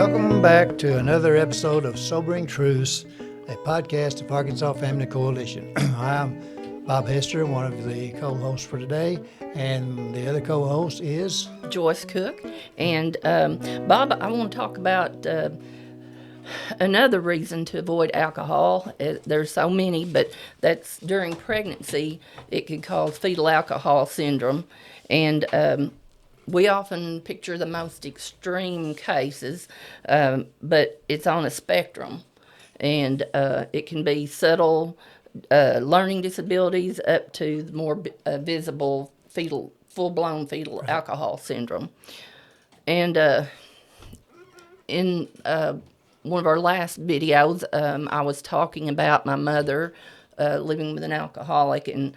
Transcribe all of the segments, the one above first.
Welcome back to another episode of Sobering Truths, a podcast of Arkansas Family Coalition. I'm Bob Hester, one of the co-hosts for today, and the other co-host is Joyce Cook. And Bob, I want to talk about another reason to avoid alcohol. There's so many, but that's during pregnancy. It could cause fetal alcohol syndrome, and we often picture the most extreme cases, but it's on a spectrum, and it can be subtle learning disabilities up to the more visible full-blown fetal alcohol syndrome. And in one of our last videos, I was talking about my mother living with an alcoholic, and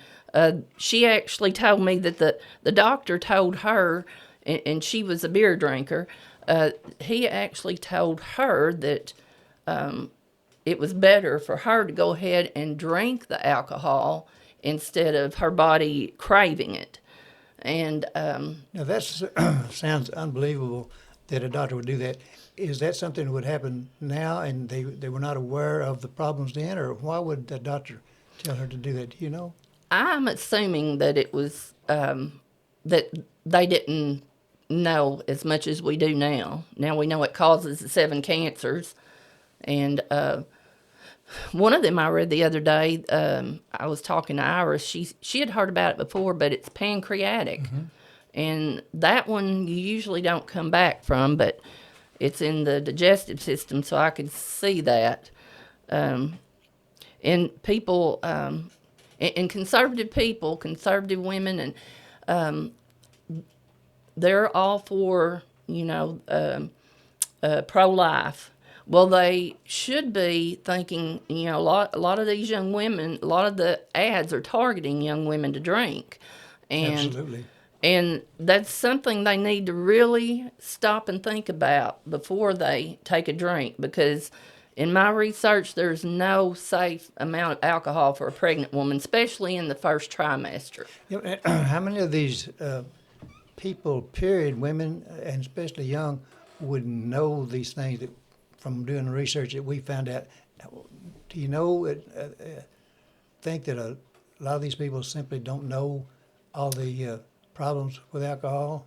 she actually told me that the doctor told her, and she was a beer drinker, he actually told her that it was better for her to go ahead and drink the alcohol instead of her body craving it. And now that sounds unbelievable that a doctor would do that. Is that something that would happen now, and they were not aware of the problems then, or why would the doctor tell her to do that? Do you know? I'm assuming that it was that they didn't know as much as we do now. Now we know it causes the 7 cancers, and one of them I read the other day. I was talking to Iris. She had heard about it before, but it's pancreatic, and that one you usually don't come back from, but it's in the digestive system, so I could see that. And people, and conservative people, conservative women, and they're all for, pro-life. Well, they should be thinking, a lot of these young women, a lot of the ads are targeting young women to drink. And, Absolutely. And that's something they need to really stop and think about before they take a drink, because in my research, there's no safe amount of alcohol for a pregnant woman, especially in the first trimester. How many of these people, period, women, and especially young, would know these things that, from doing the research that we found out? Do you know, think that a lot of these people simply don't know all the problems with alcohol?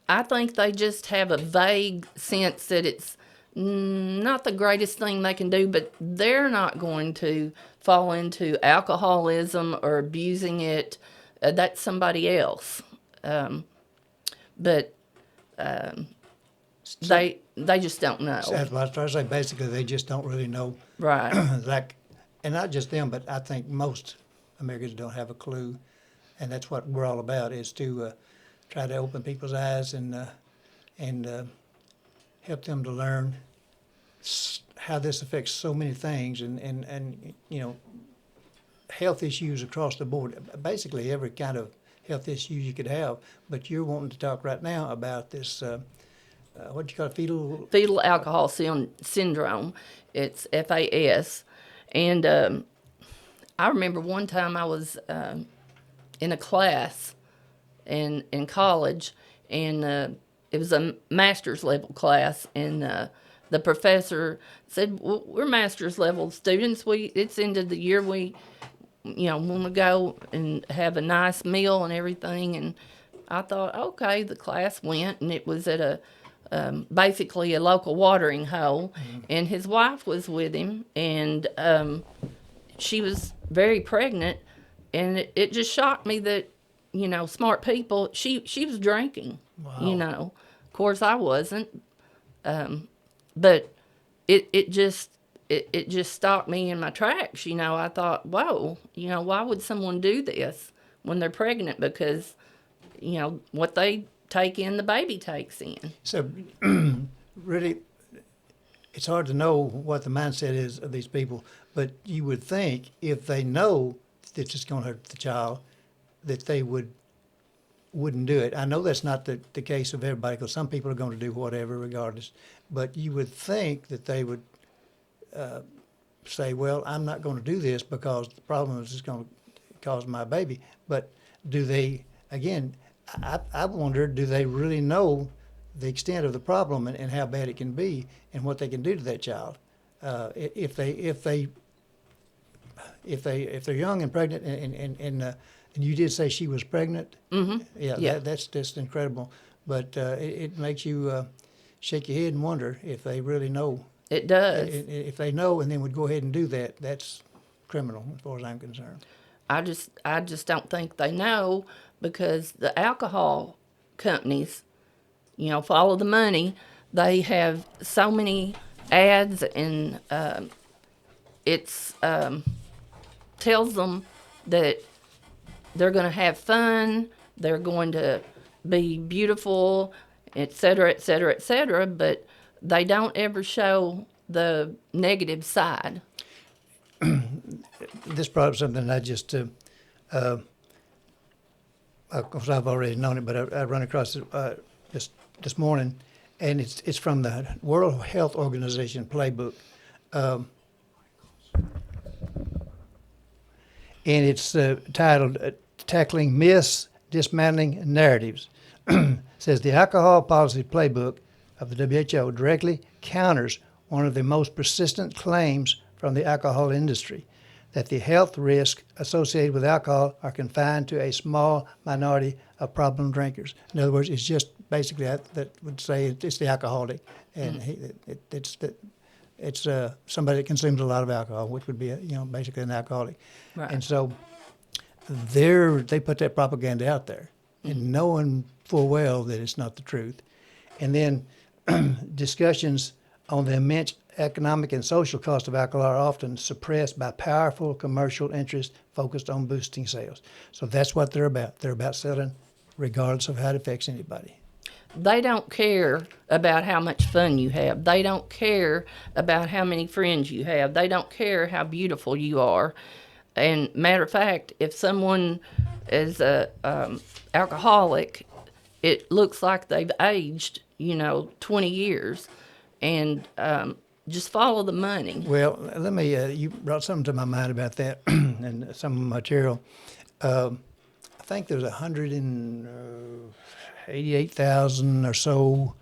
I think they just have a vague sense that it's not the greatest thing they can do, but they're not going to fall into alcoholism or abusing it. That's somebody else. But they just don't know. That's what I was trying to say. Basically, they just don't really know. Right. And not just them, but I think most Americans don't have a clue. And that's what we're all about, is to try to open people's eyes and help them to learn how this affects so many things and health issues across the board. Basically, every kind of health issue you could have. But you're wanting to talk right now about this, what do you call it, Fetal Alcohol Syndrome. It's FAS. And I remember one time I was in a class in college, and it was a master's level class, and the professor said, well, we're master's level students. It's end of the year. We want to go and have a nice meal and everything. And I thought, okay, the class went, and it was at a basically a local watering hole, and his wife was with him, and she was very pregnant, and it just shocked me that, smart people, she was drinking. Wow. Of course I wasn't, but it just stopped me in my tracks. I thought, whoa, why would someone do this when they're pregnant? Because, what they take in, the baby takes in. So, really, it's hard to know what the mindset is of these people, but you would think if they know that it's going to hurt the child, that they wouldn't do it. I know that's not the case of everybody, because some people are going to do whatever regardless, but you would think that they would say, well, I'm not going to do this because the problem is it's going to cause my baby. But do they, again, I wonder, do they really know the extent of the problem and how bad it can be and what they can do to that child. If they're young and pregnant and you did say she was pregnant. Mm-hmm. Yeah. That's just incredible. But it makes you shake your head and wonder if they really know. It does. If they know and then would go ahead and do that, that's criminal as far as I'm concerned. I just don't think they know, because the alcohol companies, follow the money. They have so many ads, and it's tells them that they're going to have fun, they're going to be beautiful, et cetera, et cetera, et cetera, but they don't ever show the negative side. This brought up something I just, of course I've already known it, but I run across it just this morning, and it's from the World Health Organization playbook. And it's titled Tackling Myths, Dismantling Narratives. It says the alcohol policy playbook of the WHO directly counters one of the most persistent claims from the alcohol industry, that the health risks associated with alcohol are confined to a small minority of problem drinkers. In other words, it's just basically that would say it's the alcoholic, and it's somebody that consumes a lot of alcohol, which would be basically an alcoholic. Right. And so they put that propaganda out there, and knowing full well that it's not the truth. And then discussions on the immense economic and social cost of alcohol are often suppressed by powerful commercial interests focused on boosting sales. So that's what they're about. They're about selling regardless of how it affects anybody. They don't care about how much fun you have. They don't care about how many friends you have. They don't care how beautiful you are. And matter of fact, if someone is a alcoholic, it looks like they've aged, 20 years. And just follow the money. Well, let me, you brought something to my mind about that and some material. I think there's 188,000 or so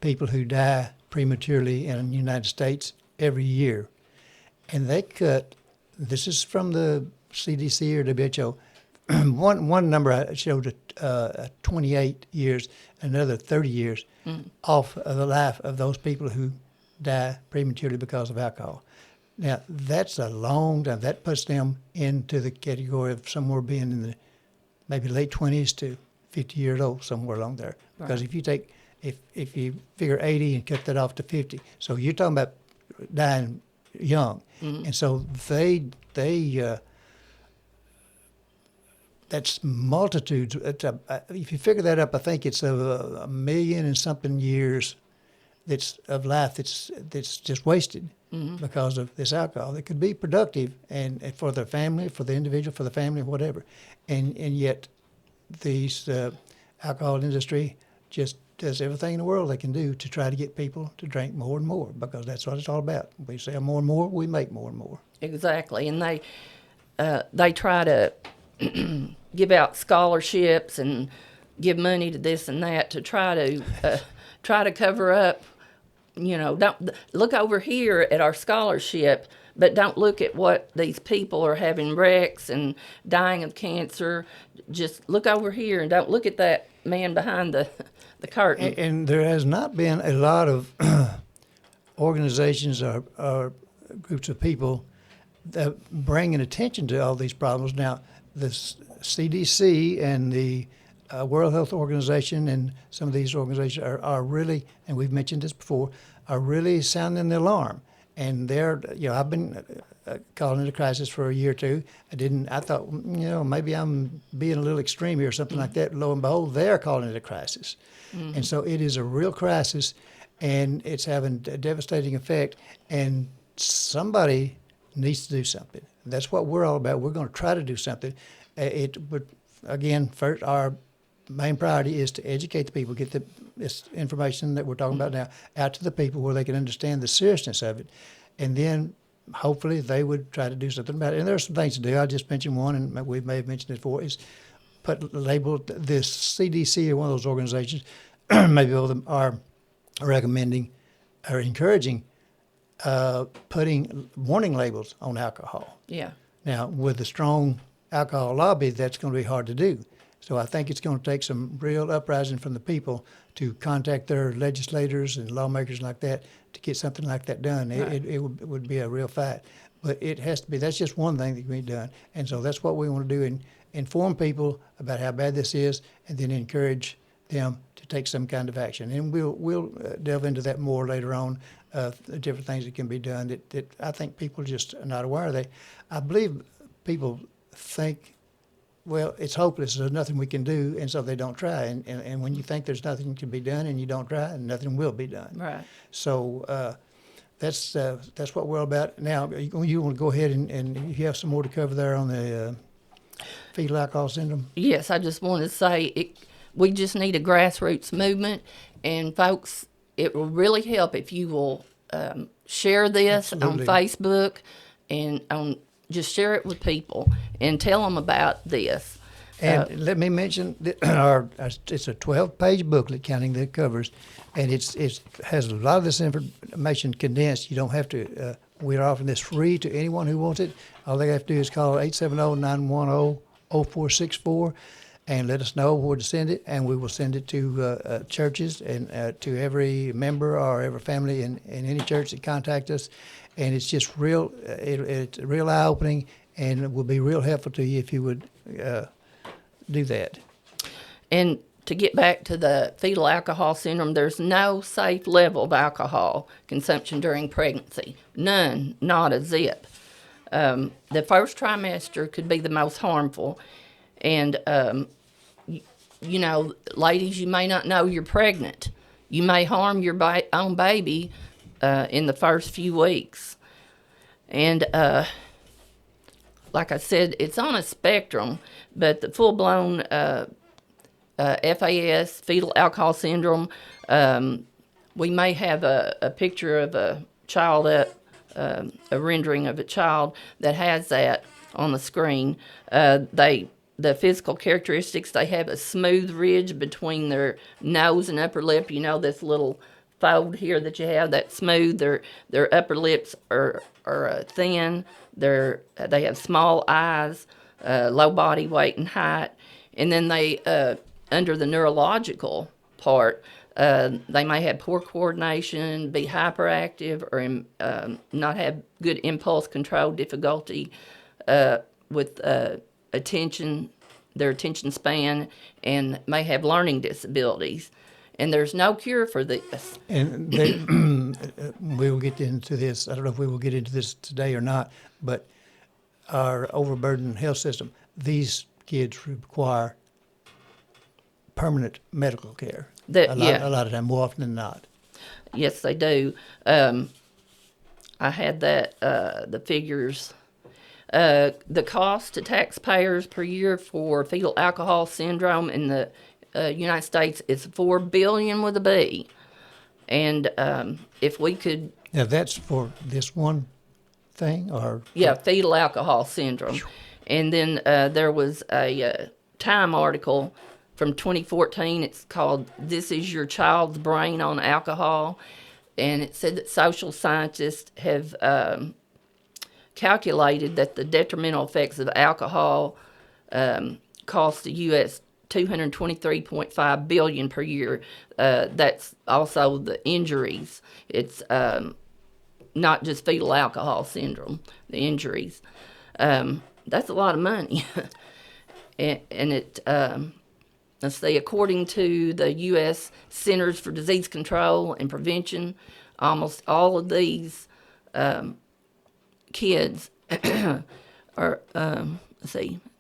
people who die prematurely in the United States every year. And they cut, this is from the CDC or WHO, one number I showed 28 years, another 30 years off of the life of those people who die prematurely because of alcohol. Now, that's a long time. That puts them into the category of somewhere being in the maybe late 20s to 50 years old, somewhere along there. Because Right. if you take, if you figure 80 and cut that off to 50, so you're talking about dying young. And so they that's multitudes. If you figure that up, I think it's a million and something years of life that's just wasted because of this alcohol. It could be productive and for the family, for the individual, for the family, whatever. And yet these alcohol industry just does everything in the world they can do to try to get people to drink more and more, because that's what it's all about. We sell more and more, we make more and more. Exactly. And they try to give out scholarships and give money to this and that to try to cover up. Don't look over here at our scholarship, but don't look at what these people are having wrecks and dying of cancer. Just look over here and don't look at that man behind the curtain. And there has not been a lot of organizations or groups of people that bringing attention to all these problems. Now, the CDC and the World Health Organization and some of these organizations are really, and we've mentioned this before, are really sounding the alarm. And I've been calling it a crisis for a year or two. I thought, maybe I'm being a little extreme here or something like that. Lo and behold, they're calling it a crisis. And so it is a real crisis, and it's having a devastating effect, and somebody needs to do something. That's what we're all about. We're going to try to do something. First, our main priority is to educate the people, get this information that we're talking about now out to the people where they can understand the seriousness of it. And then hopefully they would try to do something about it. And there are some things to do. I just mentioned one, and we may have mentioned it before, is label this CDC or one of those organizations maybe all of them are recommending or encouraging putting warning labels on alcohol. Yeah. Now, with the strong alcohol lobby, that's going to be hard to do. So I think it's going to take some real uprising from the people to contact their legislators and lawmakers like that to get something like that done. Right. It would be a real fight. But it has to be, that's just one thing that can be done. And so that's what we want to do, and inform people about how bad this is, and then encourage them to take some kind of action. And we'll delve into that more later on, the different things that can be done that I think people just are not aware of. I believe people think, well, it's hopeless, there's nothing we can do, and so they don't try. And when you think there's nothing to be done and you don't try, nothing will be done. Right. So that's what we're all about. Now, you want to go ahead and you have some more to cover there on the fetal alcohol syndrome? Yes, I just want to say we just need a grassroots movement, and folks, it will really help if you will share this Absolutely. on Facebook and just share it with people and tell them about this. And let me mention that it's a 12-page booklet counting the covers, and it has a lot of this information condensed. You don't have to. We're offering this free to anyone who wants it. All they have to do is call 870-910-0464 and let us know where to send it, and we will send it to churches and to every member or every family in any church that contact us. And it's just real. It's real eye-opening, and it will be real helpful to you if you would do that. And to get back to the fetal alcohol syndrome, there's no safe level of alcohol consumption during pregnancy. None, not a zip. The first trimester could be the most harmful. And, you know, ladies, you may not know you're pregnant. You may harm your own baby in the first few weeks. And like I said, it's on a spectrum, but the full-blown FAS, fetal alcohol syndrome, we may have a picture of a child, a rendering of a child that has that on the screen. The physical characteristics, they have a smooth ridge between their nose and upper lip. You know, this little fold here that you have, that's smooth. Their upper lips are thin. They have small eyes, low body weight and height. And then they, under the neurological part, they may have poor coordination, be hyperactive, or not have good impulse control, difficulty with attention, their attention span, and may have learning disabilities. And there's no cure for this. And we will get into this. I don't know if we will get into this today or not, but our overburdened health system, these kids require permanent medical care. A lot of time, more often than not. Yes, they do. I had that, the figures. The cost to taxpayers per year for fetal alcohol syndrome in the United States is $4 billion with a B. And if we could... Now, that's for this one thing, or... Yeah, fetal alcohol syndrome. And then there was a Time article from 2014. It's called "This Is Your Child's Brain on Alcohol." And it said that social scientists have calculated that the detrimental effects of alcohol cost the U.S. $223.5 billion per year. That's also the injuries. It's not just fetal alcohol syndrome, the injuries. That's a lot of money. and it, let's see, according to the U.S. Centers for Disease Control and Prevention, almost all of these kids are,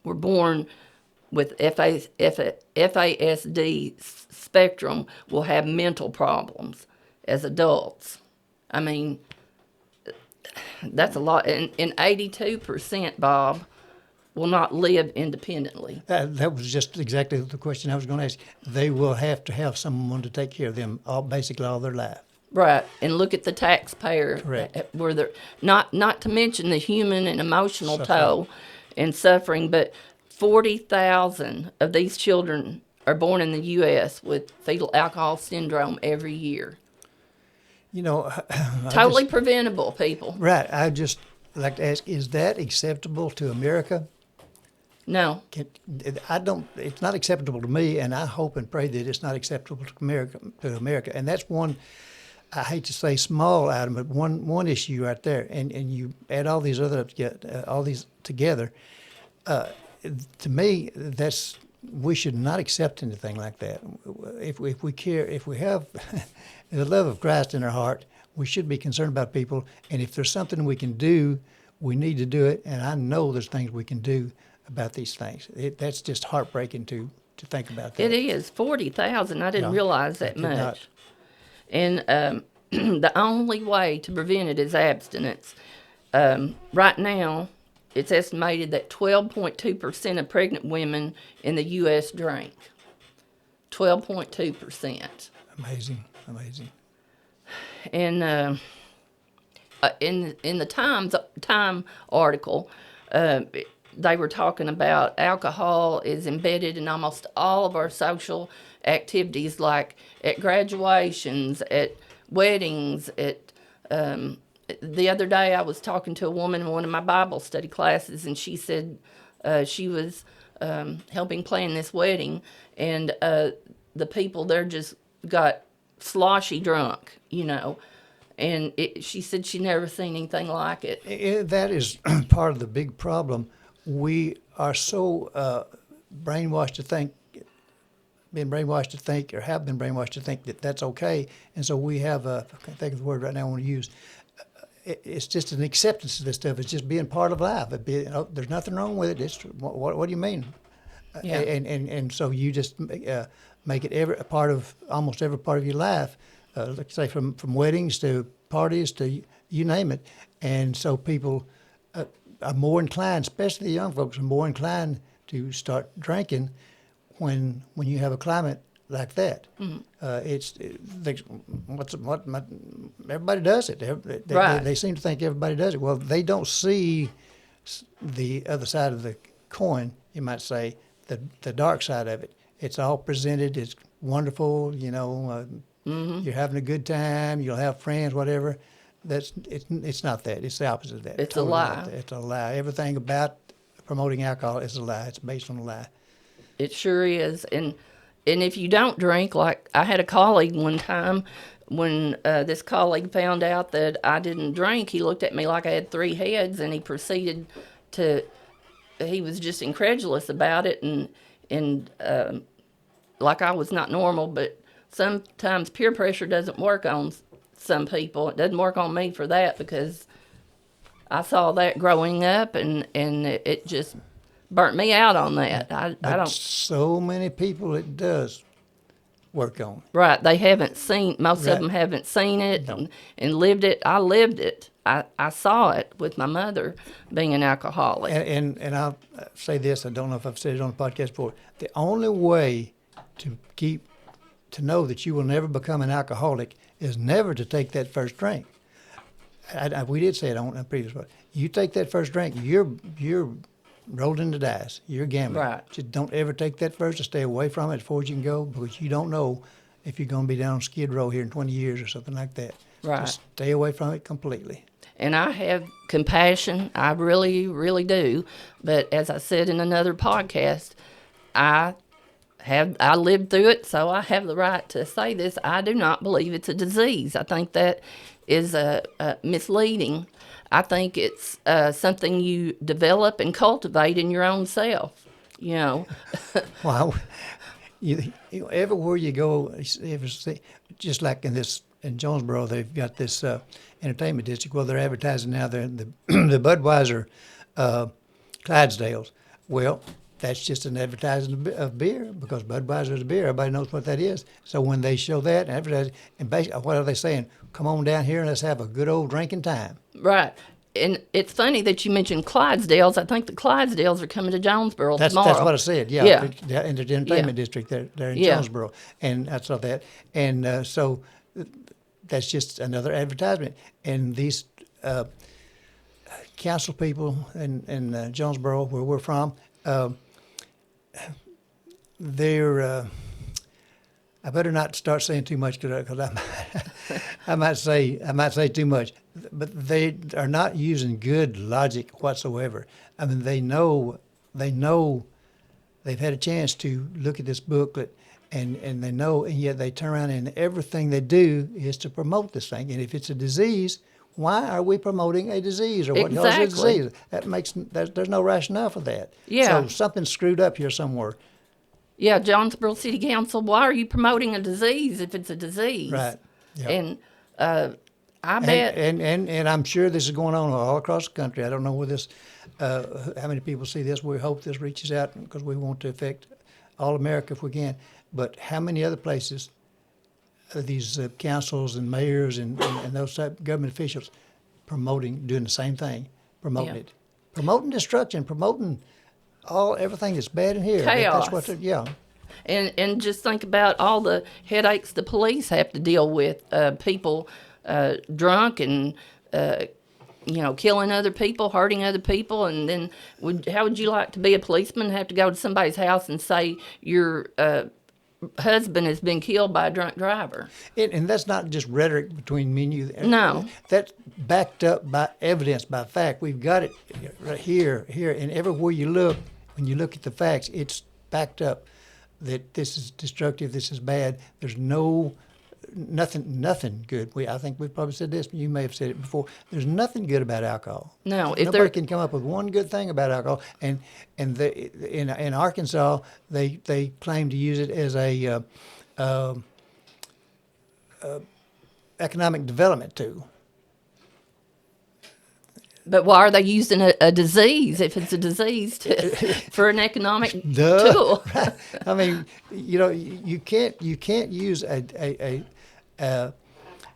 were born with FASD spectrum, will have mental problems as adults. I mean, that's a lot. And 82%, Bob, will not live independently. That was just exactly the question I was going to ask. They will have to have someone to take care of them basically all their life. Right, and look at the taxpayer. Correct. Where they're not to mention the human and emotional toll and suffering, but 40,000 of these children are born in the U.S. with fetal alcohol syndrome every year. You know, Totally preventable, people. right. I just like to ask: is that acceptable to America? No. I don't. It's not acceptable to me, and I hope and pray that it's not acceptable to America. And that's one. I hate to say small item, but one issue right there. And you add all these other all these together. To me, that's we should not accept anything like that. If we care, if we have the love of Christ in our heart, we should be concerned about people. And if there's something we can do, we need to do it. And I know there's things we can do about these things. That's just heartbreaking to think about that. It is 40,000. I didn't realize that I did not. much. And the only way to prevent it is abstinence. Right now, it's estimated that 12.2% of pregnant women in the U.S. drink. 12.2%. Amazing. And in the Time article, they were talking about alcohol is embedded in almost all of our social activities, like at graduations, at weddings, at the other day I was talking to a woman in one of my Bible study classes, and she said she was helping plan this wedding, and the people there just got sloshy drunk, and she said she never seen anything like it. That is part of the big problem. We are so brainwashed to think, or have been brainwashed to think that that's okay, and so we have I can't think of the word right now I want to use. It's just an acceptance of this stuff. It's just being part of life. There's nothing wrong with it. It's what do you mean? Yeah. And so you just make it almost every part of your life. Let's say from weddings to parties to you name it. And so people are more inclined, especially the young folks, are more inclined to start drinking when you have a climate like that. Mm-hmm. Everybody does it. They seem to think everybody does it. Well, they don't see the other side of the coin, you might say, the dark side of it. It's all presented. It's wonderful. You're having a good time. You'll have friends, whatever. It's not that. It's the opposite of that. It's totally a lie. It's a lie. Everything about promoting alcohol is a lie. It's based on a lie. It sure is. And if you don't drink, like I had a colleague one time, when this colleague found out that I didn't drink, he looked at me like I had three heads, and he proceeded he was just incredulous about it, and like I was not normal. But sometimes peer pressure doesn't work on some people. It doesn't work on me for that, because I saw that growing up, and it just burnt me out on that. I don't. So many people it does work on. Right, they haven't seen. Most of them haven't seen it and lived it. I lived it. I saw it with my mother being an alcoholic. And I'll say this. I don't know if I've said it on the podcast before. The only way to know that you will never become an alcoholic is never to take that first drink. We did say it on a previous one. You take that first drink, you're rolling the dice. You're gambling. Right. Just don't ever take that first, or stay away from it as far as you can go, because you don't know if you're going to be down on Skid Row here in 20 years or something like that. Right. Just stay away from it completely. And I have compassion. I really, really do. But as I said in another podcast, I lived through it, so I have the right to say this. I do not believe it's a disease. I think that is misleading. I think it's something you develop and cultivate in your own self, Well, everywhere you go, just like in Jonesboro, they've got this entertainment district. Well, they're advertising now the Budweiser Clydesdales. Well, that's just an advertising of beer, because Budweiser is beer. Everybody knows what that is. So when they show that and advertise, and basically, what are they saying? Come on down here and let's have a good old drinking time. Right. And it's funny that you mentioned Clydesdales. I think the Clydesdales are coming to Jonesboro tomorrow. That's what I said, yeah. In the entertainment district there in Jonesboro. And I saw that. And so that's just another advertisement. And these council people in Jonesboro, where we're from, they're. I better not start saying too much because I might say too much. But they are not using good logic whatsoever. I mean, they know they've had a chance to look at this booklet, and they know, and yet they turn around and everything they do is to promote this thing. And if it's a disease, why are we promoting a disease or what causes a Exactly. disease? There's no rationale for that. Yeah. So something's screwed up here somewhere. Yeah, Jonesboro City Council, why are you promoting a disease if it's a disease? Right. Yep. And I bet. And I'm sure this is going on all across the country. I don't know where this, how many people see this. We hope this reaches out because we want to affect all America if we can. But how many other places are these councils and mayors and those type of government officials doing the same thing, promoting Yeah. it, promoting destruction, promoting everything that's bad in here. Chaos. That's what yeah. And just think about all the headaches the police have to deal with. People drunk and killing other people, hurting other people, and then how would you like to be a policeman and have to go to somebody's house and say your husband has been killed by a drunk driver? And that's not just rhetoric between me and you. No. That's backed up by evidence, by fact. We've got it right here, and everywhere you look, when you look at the facts, it's backed up that this is destructive, this is bad. There's nothing good. I think we've probably said this, you may have said it before. There's nothing good about alcohol. No, if Nobody can come up with one good thing about alcohol. And in Arkansas, they claim to use it as a economic development tool. But why are they using a disease if it's a disease for an economic tool? Right. I mean, you can't use a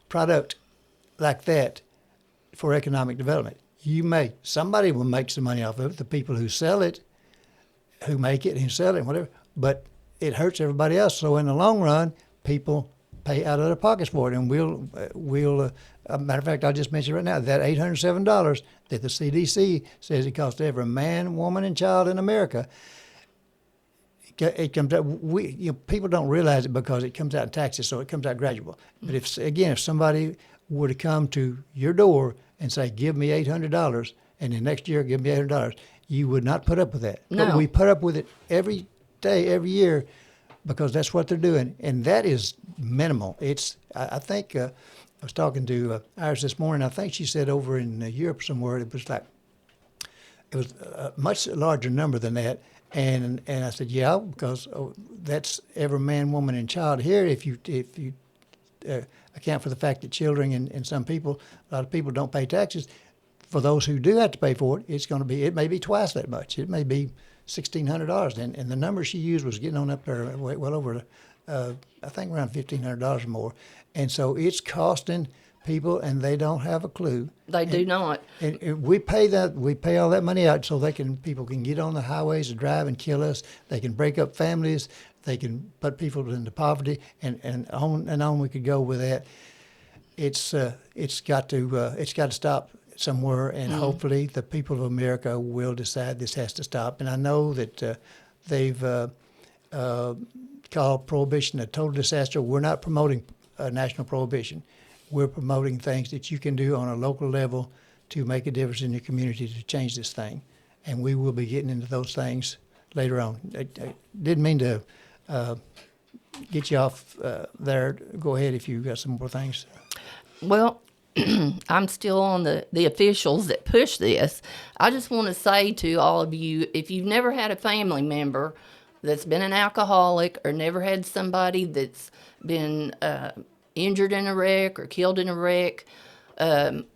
product like that for economic development. Somebody will make some money off of it, the people who sell it, who make it and sell it and whatever, but it hurts everybody else. So in the long run, people pay out of their pockets for it. And we'll matter of fact, I'll just mention right now, that $807 that the CDC says it costs every man, woman, and child in America, it comes out. People don't realize it because it comes out in taxes, so it comes out gradual. But if somebody were to come to your door and say, "Give me $800," and then next year give me $800, you would not put up with that. No. But we put up with it every day, every year, because that's what they're doing, and that is minimal. I think I was talking to Iris this morning. I think she said over in Europe somewhere it was a much larger number than that. And I said, yeah, because that's every man, woman, and child here. If you account for the fact that children and a lot of people don't pay taxes, for those who do have to pay for it, it may be twice that much. It may be $1,600. And the number she used was getting on up there well over, I think around $1,500 or more. And so it's costing people, and they don't have a clue. They do not. And we pay all that money out so people can get on the highways and drive and kill us. They can break up families. They can put people into poverty, and on we could go with that. It's got to stop somewhere, and hopefully the people of America will decide this has to stop. And I know that they've called prohibition a total disaster. We're not promoting national prohibition. We're promoting things that you can do on a local level to make a difference in your community to change this thing. And we will be getting into those things later on. I didn't mean to get you off there. Go ahead if you've got some more things. Well, I'm still on the officials that push this. I just want to say to all of you, if you've never had a family member that's been an alcoholic or never had somebody that's been injured in a wreck or killed in a wreck, you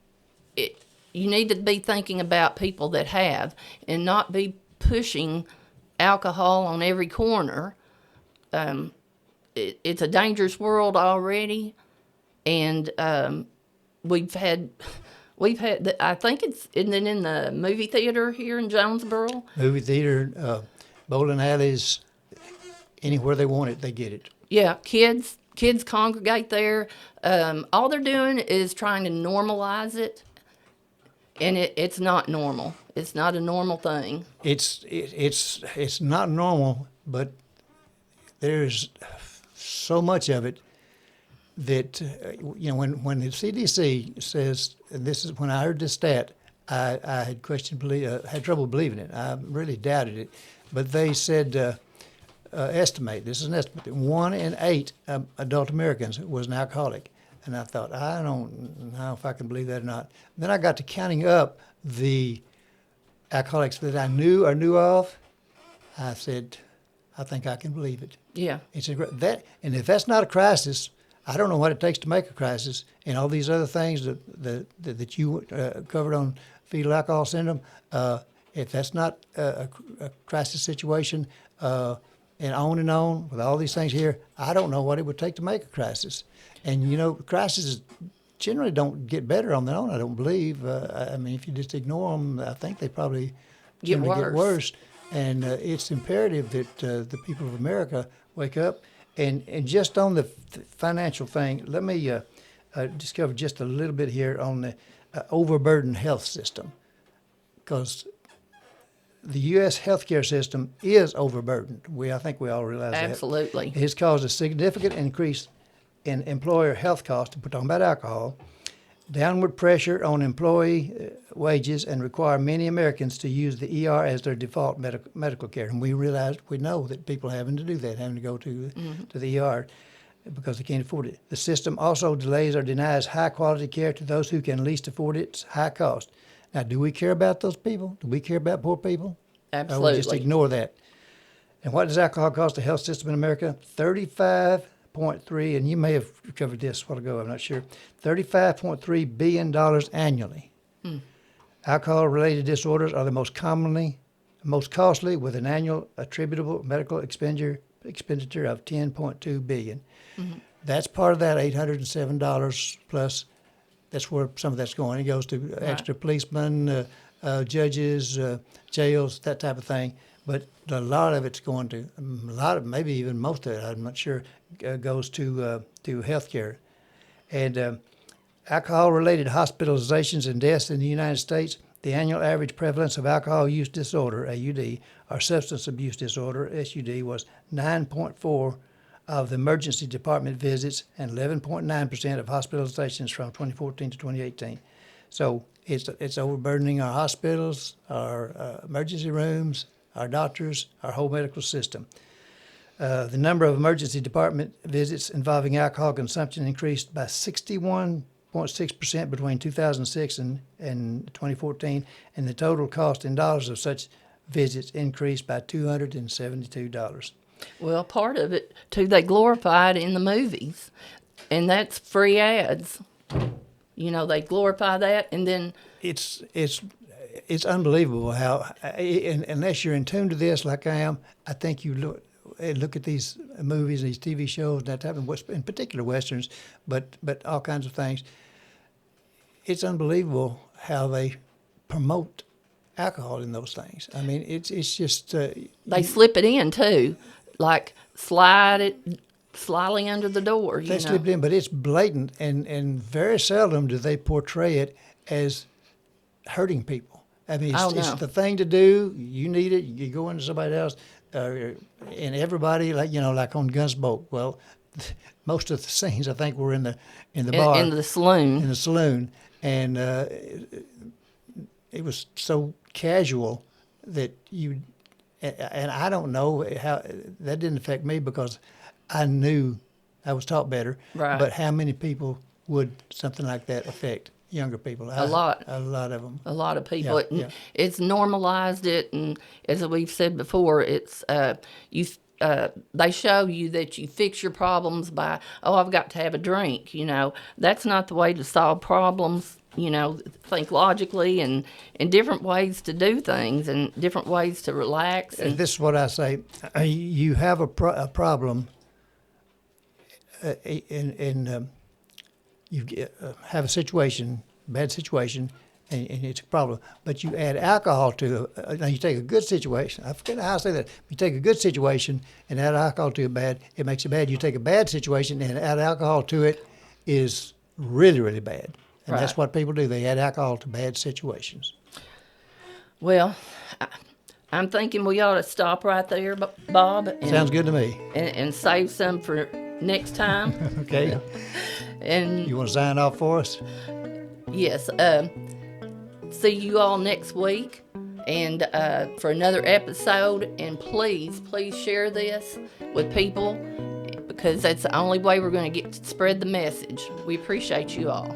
need to be thinking about people that have and not be pushing alcohol on every corner. It's a dangerous world already, and we've had I think isn't it in the movie theater here in Jonesboro? Movie theater, bowling alleys, anywhere they want it, they get it. Yeah, kids congregate there. All they're doing is trying to normalize it, and it's not normal. It's not a normal thing. It's not normal, but there's so much of it that, when the CDC says, and this is when I heard this stat, I had had trouble believing it. I really doubted it. But they said, this is an estimate, that 1 in 8 adult Americans was an alcoholic. And I thought, I don't know if I can believe that or not. Then I got to counting up the alcoholics that I knew or knew of. I said, I think I can believe it. Yeah. And if that's not a crisis, I don't know what it takes to make a crisis. And all these other things that you covered on fetal alcohol syndrome, if that's not a crisis situation, and on with all these things here, I don't know what it would take to make a crisis. And, crises generally don't get better on their own, I don't believe. I mean, if you just ignore them, I think they probably generally get worse. And it's imperative that the people of America wake up. And just on the financial thing, let me discover just a little bit here on the overburdened health system. Because the U.S. healthcare system is overburdened. I think we all realize that. Absolutely. It has caused a significant increase in employer health costs, we're talking about alcohol, downward pressure on employee wages, and require many Americans to use the ER as their default medical care. And we know that people having to do that, having to go to the ER because they can't afford it. The system also delays or denies high-quality care to those who can least afford its high cost. Now, do we care about those people? Do we care about poor people? Absolutely. Or we just ignore that? And what does alcohol cost the health system in America? $35.3, and you may have covered this a while ago, I'm not sure, $35.3 billion annually. Alcohol-related disorders are the most costly, with an annual attributable medical expenditure of $10.2 billion. That's part of that $807 plus. That's where some of that's going. It goes to extra policemen, judges, jails, that type of thing. But a lot of it's going to, maybe even most of it, I'm not sure, goes to health care. And alcohol-related hospitalizations and deaths in the United States, the annual average prevalence of alcohol use disorder, AUD, or substance abuse disorder, SUD, was 9.4 of the emergency department visits and 11.9% of hospitalizations from 2014 to 2018. So it's overburdening our hospitals, our emergency rooms, our doctors, our whole medical system. The number of emergency department visits involving alcohol consumption increased by 61.6% between 2006 and 2014, and the total cost in dollars of such visits increased by $272. Well, part of it, too, they glorify it in the movies, and that's free ads. They glorify that, and then... It's unbelievable how, unless you're in tune to this like I am, I think you look at these movies, these TV shows, that type of, in particular Westerns, but all kinds of things. It's unbelievable how they promote alcohol in those things. I mean, it's just... they slip it in, too. Like slide it slyly under the door. They slip it in, but it's blatant, and very seldom do they portray it as hurting people. I mean, it's the thing to do. You need it. You go into somebody else, and everybody like on Gunsmoke. Well, most of the scenes I think were in the bar, in the saloon, and it was so casual that you. And I don't know how that didn't affect me because I knew I was taught better. Right. But how many people would something like that affect? Younger people. A lot of them. A lot of people. Yeah. It's normalized it, and as we've said before, it's they show you that you fix your problems by, I've got to have a drink. That's not the way to solve problems. Think logically and different ways to do things and different ways to relax. And this is what I say: you have a problem, and you have a situation, bad situation, and it's a problem. But you add alcohol to it. Now you take a good situation. I forget how I say that. You take a good situation and add alcohol to it makes it bad. You take a bad situation and add alcohol to it is really, really bad. And that's what people do. They add alcohol to bad situations. Well, I'm thinking we ought to stop right there, Bob, Sounds good to me. and save some for next time. Okay. And You want to sign off for us? yes, see you all next week, and for another episode. And please share this with people, because that's the only way we're going to spread the message. We appreciate you all.